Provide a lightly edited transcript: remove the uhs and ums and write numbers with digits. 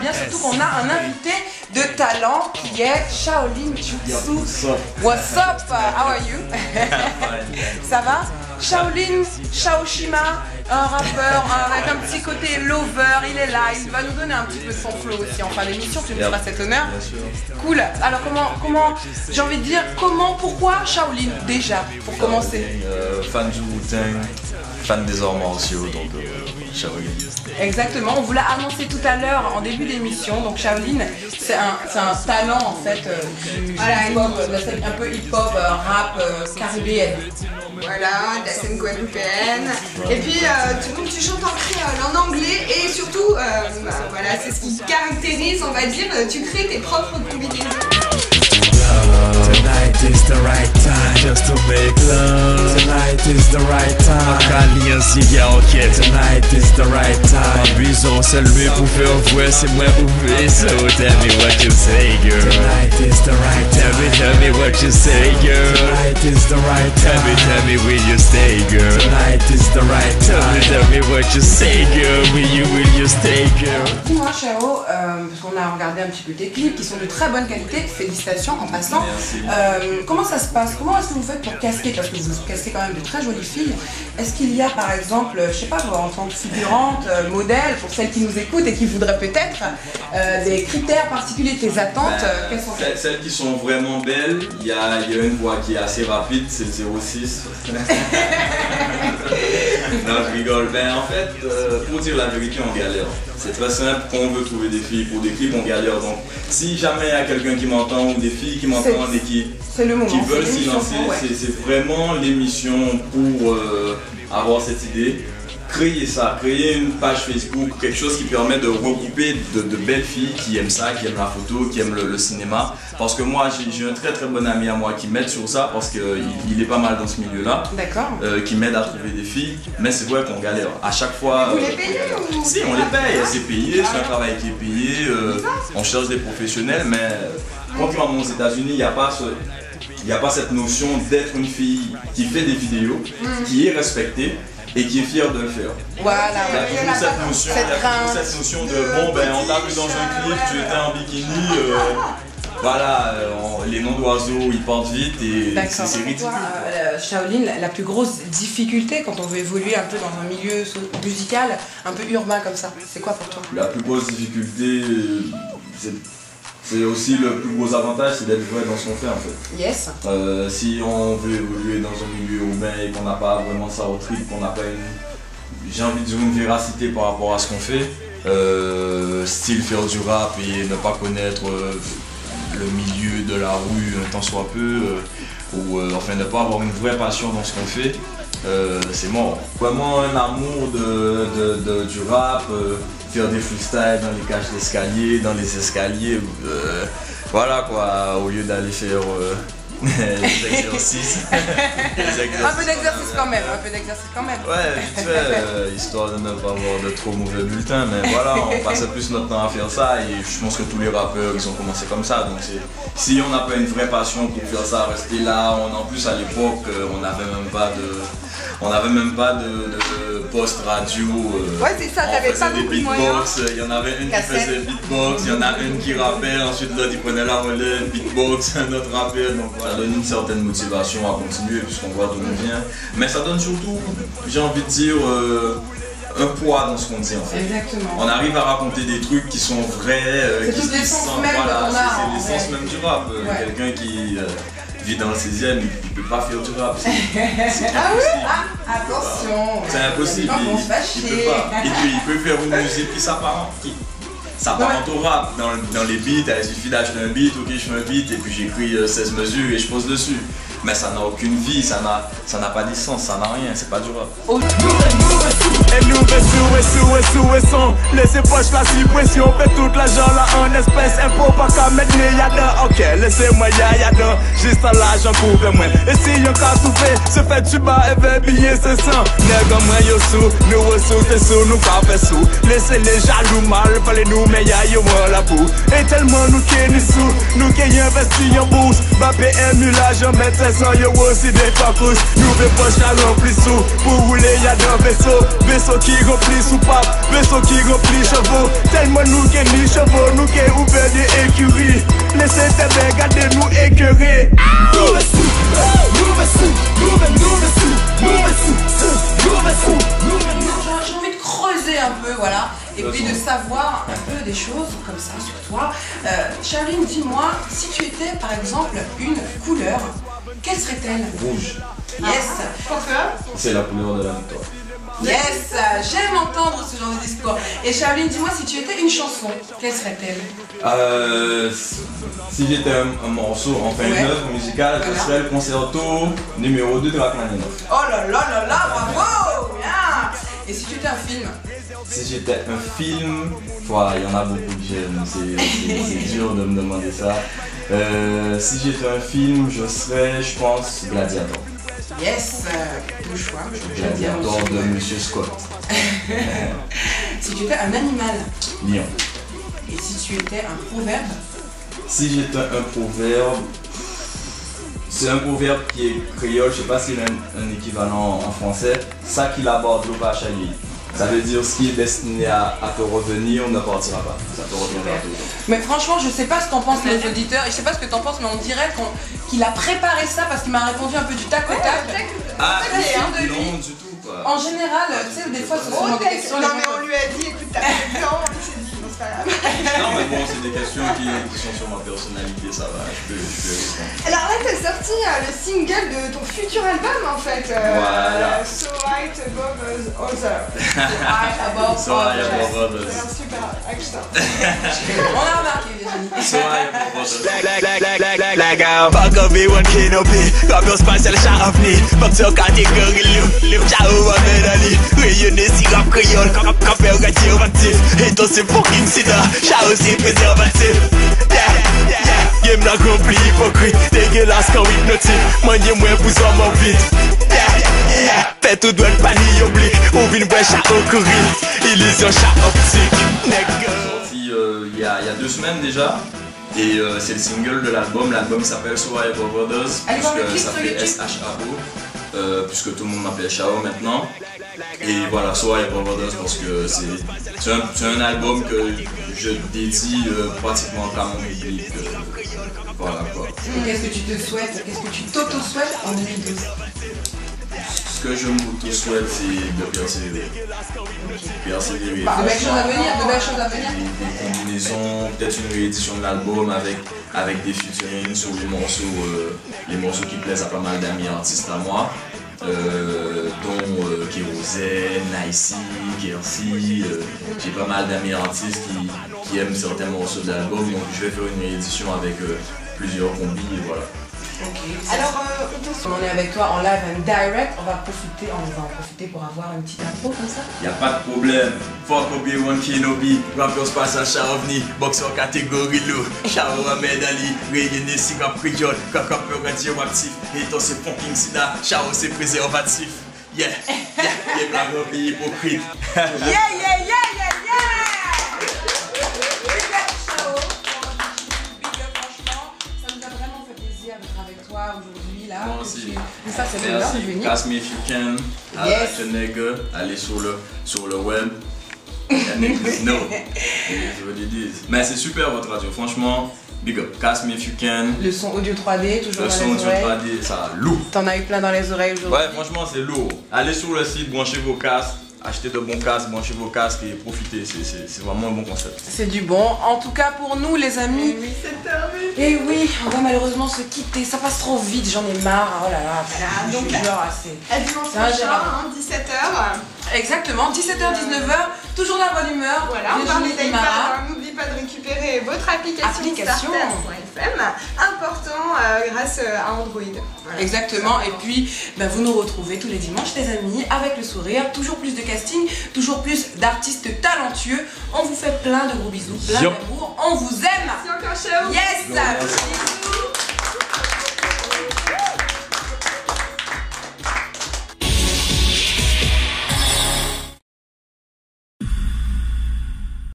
bien, surtout qu'on a un invité de talent qui est Shaolin Jutsu. What's up? How are you? Ça va? Shaolin, Shaoshima, un rappeur avec un petit côté lover, il est là, il va nous donner un petit peu de son flow aussi en fin d'émission, tu nous feras cet honneur. Cool. Alors comment, j'ai envie de dire, pourquoi Shaolin déjà, pour commencer? Fan du Wu-Tang, fan des arts martiaux, donc Shaolin. Exactement, on vous l'a annoncé tout à l'heure en début d'émission, donc Shaolin, c'est un talent en fait du hip-hop, de la scène un peu hip-hop, rap caribéenne. Voilà, de la scène guadeloupéenne. Et puis tu chantes en créole, en anglais et surtout, voilà, c'est ce qui caractérise, on va dire, tu crées tes propres combinaisons. Tonight is the right time just to make love. Tonight is the right time. Alliance, ok. Tonight is the right time. Abusons, c'est lui pour faire voir, c'est moi pour faire. So tell me what you say, girl. Tonight is the right time. Tell me what you say, girl. Tonight is the right time. Tell me will you stay, girl. Tonight is the right time. Tell me what you say, girl. Will you stay, girl. Dis-moi, Chao, parce qu'on a regardé un petit peu tes clips qui sont de très bonne qualité. Félicitations en passant. Comment ça se passe? Comment est-ce que vous faites pour casquer? Parce que vous casquez quand même de très jolies filles. Est-ce qu'il y a par exemple, je sais pas, en tant que figurante, modèle, pour celles qui nous écoutent et qui voudraient peut-être, des critères particuliers, tes attentes? Quelles sont celles qui sont vraiment belles, il y a une voix qui est assez rapide, c'est le 06. Non, je rigole. Ben en fait, pour dire la vérité, on galère. C'est très simple, quand on veut trouver des filles pour des clips, on galère. Donc si jamais il y a quelqu'un qui m'entend ou des filles qui m'entendent et qui veulent s'y lancer, c'est vraiment l'émission pour avoir cette idée. Créer ça, créer une page Facebook, quelque chose qui permet de regrouper de belles filles qui aiment ça, qui aiment la photo, qui aiment le cinéma. Parce que moi, j'ai un très bon ami à moi qui m'aide sur ça parce qu'il est pas mal dans ce milieu-là. D'accord. Qui m'aide à trouver des filles. Mais c'est vrai qu'on galère. À chaque fois. Vous les payez ou... Si, on les paye, c'est payé, c'est un travail qui est payé. On cherche des professionnels, mais contrairement aux États-Unis, il n'y a pas cette notion d'être une fille qui fait des vidéos, qui est respectée et qui est fière de le faire. Voilà, il y a toujours cette notion de bon, ben on t'a vu dans un clip, tu étais en bikini, voilà, les noms d'oiseaux ils partent vite et c'est ridicule. Shaolin, la plus grosse difficulté quand on veut évoluer un peu dans un milieu musical, un peu urbain comme ça, c'est quoi pour toi? La plus grosse difficulté, c'est aussi le plus gros avantage, c'est d'être vrai dans ce qu'on fait en fait. Yes. Si on veut évoluer dans un milieu urbain et qu'on n'a pas vraiment ça au trip, qu'on n'a pas j'ai envie de dire une véracité par rapport à ce qu'on fait, style faire du rap et ne pas connaître le milieu de la rue un tant soit peu, ou enfin ne pas avoir une vraie passion dans ce qu'on fait, c'est mort. Vraiment un amour du rap, faire des freestyles dans les cages d'escalier, dans les escaliers, voilà quoi, au lieu d'aller faire les exercices. Un peu d'exercice quand même, Ouais, vite fait, histoire de ne pas avoir de trop mauvais bulletins, mais voilà, on passait plus notre temps à faire ça et je pense que tous les rappeurs ils ont commencé comme ça, donc si on n'a pas une vraie passion pour faire ça, rester là, en plus à l'époque on n'avait même pas de post radio, ouais c'est ça, t'avais pas beaucoup de moyens. Il y en avait une qui faisait beatbox, il y en a une qui rappait, ensuite l'autre il prenait la relève, beatbox, un autre rappeur, donc ça donne une certaine motivation à continuer puisqu'on voit d'où on vient. Mais ça donne surtout, j'ai envie de dire, un poids dans ce qu'on dit en fait. Exactement. On arrive à raconter des trucs qui sont vrais, c'est toute l'essence même voilà, c'est l'essence même du rap. Quelqu'un qui vit dans le 16e, il peut pas faire du rap. Ah oui? Attention! C'est impossible, il peut pas. Et puis il peut faire une musique qui s'apparente au rap. Dans les beats, il suffit d'acheter un beat, ok je fais un beat et puis j'écris 16 mesures et je pose dessus. Mais ça n'a aucune vie, ça n'a pas d'essence, ça n'a rien, c'est pas du rap. Et nous sous et son, laissez poche la suppression, fait toute l'argent là en espèces. Plus info pas qu'à mettre les yadans. Ok, laissez-moi yadans. Juste en l'argent couvre moi. Et si yon ka trouvé, se fait tu bas et fait billet c'est ça. Nègre moi yo sous, nous ressources et sous, nous ka fait sous. Laissez les jaloux mal, parlez nous mais y'a yo la boue. Et tellement nous qui ni sous, nous qui investi en bourse. Ma PMU l'argent met 1300 yo aussi des facous. Nous veut poche à rempli sous, pour rouler y'a d'un vaisseau. Vaisseau qui remplit sous pape, vaisseau qui remplit chevaux. Tellement nous qui ni chevaux, nous qui ouvert des écuries. Laissez tes bêtes, gardez nous écœurés. J'ai envie de creuser un peu, voilà, et puis de savoir un peu des choses comme ça sur toi. Shaolin, dis-moi, si tu étais par exemple une couleur, quelle serait-elle? Rouge. Yes. Pourquoi? C'est la couleur de la victoire. Yes, j'aime entendre ce genre de discours. Et Shaolin, dis-moi, si tu étais une chanson, quelle serait-elle? Si j'étais un morceau, enfin une œuvre musicale, ce serait le concerto numéro 2 de Rachmaninoff. Oh là là là là, bravo, bien. Et si tu étais un film? Si j'étais un film, voilà, il y en a beaucoup que j'aime, c'est dur de me demander ça. Si j'étais un film, je serais, je pense, Gladiator. Yes, le choix, je vais dire. Gladiator de Monsieur Scott. Si tu étais un animal? Lion. Et si tu étais un proverbe? Si j'étais un proverbe, c'est un proverbe qui est créole, je sais pas s'il a un équivalent en français. Ça qui l'aborde l'eau va chailler. Ça veut dire ce qui est destiné à te revenir ne partira pas. Ça te reviendra tout le temps. Mais franchement, je sais pas ce qu'en pensent les auditeurs, et je sais pas ce que t'en penses, mais on dirait qu'il a préparé ça parce qu'il m'a répondu un peu du tac au tac. Ah, de non, lui. du tout quoi. En général, tu sais, des fois, ce sont des questions. Non, mais on lui a dit, écoute, t'as pas le temps, il s'est dit, bon, c'est pas grave. Non, mais bon, c'est des questions qui sont sur ma personnalité, ça va, je peux répondre. Alors là, t'as sorti le single de ton futur album en fait. Voilà. So Right Above Other. So I above others. C'est un super accent. On a remarqué, Virginie. So I above others. Fuck up B1 Kenobi, camion spatial Charavni. Fuck sur catégorie live ciao à Medali. Rayonner si rap créole, capé au gâtier actif. Et toi c'est fucking sida, ciao c'est préservatif. Game l'accompli hypocrite, dégueulasse quand hypnotique. Maniez-moi pour ça m'en vite. Fais tout doigt le panier oblique, on vient voir chat au courir. Illusion chat optique. Sorti il y a 2 semaines déjà. Et c'est le single de l'album. L'album s'appelle So I Above Others, puisque ça fait SHAO, puisque tout le monde m'appelle Shao maintenant. Et voilà, So I Above Others parce que c'est un album que je dédie pratiquement à mon public. Voilà quoi. Qu'est-ce que tu te souhaites, qu'est-ce que tu t'auto-souhaites en 2012? Ce que je m'auto-souhaite, c'est de persévérer. Persévérer. De belles choses à venir, de belles choses à venir. Des combinaisons, peut-être une réédition de l'album avec des featuring sur les morceaux qui plaisent à pas mal d'amis artistes à moi. Dont Kérosène, Nicey, Kersi, j'ai pas mal d'amis artistes qui aiment certains morceaux de l'album, donc je vais faire une réédition avec plusieurs combis et voilà. Okay. Alors, on est avec toi en live and direct, on va en profiter pour avoir une petite intro comme ça. Y'a pas de problème. Fuck B1 Kenobi, rappeur spatial Charavni, boxeur catégorie lourd, Charo Ahmed Ali, Rayonner si rap créole, capeur radioactif, et toi c'est fucking sida, Charo c'est préservatif. Yeah, blanc rempli hypocrite. Yeah. Aujourd'hui là, moi aussi. Ça c'est l'honneur de venir. Cast Me If You Can, Yes. nigga, allez sur le web. No, mais c'est super votre radio, franchement, big up, Cast Me If You Can. Le son audio 3D, toujours le dans son les audio oreilles. 3D, ça lourd. T'en as eu plein dans les oreilles aujourd'hui. Ouais, franchement c'est lourd. Allez sur le site, branchez vos casques, achetez de bons casques, branchez vos casques et profitez, c'est vraiment un bon concept. C'est du bon, en tout cas pour nous les amis. Oui, c'est terminé. Et oui, on va malheureusement se quitter, ça passe trop vite, j'en ai marre, oh là là, Voilà, donc assez. À dimanche C'est prochain, ingérable. 17h. Exactement, 17h-19h, toujours la bonne humeur. Voilà, on Virginie parle des Imara. iPads, n'oublie pas de récupérer votre application starters.fm, important grâce à Android. Voilà. Exactement, et puis vous nous retrouvez tous les dimanches les amis, avec le sourire, toujours plus de casting, toujours plus d'artistes talentueux. On vous fait plein de gros bisous, plein d'amour, on vous aime. Merci encore, ciao. Yes, bisous.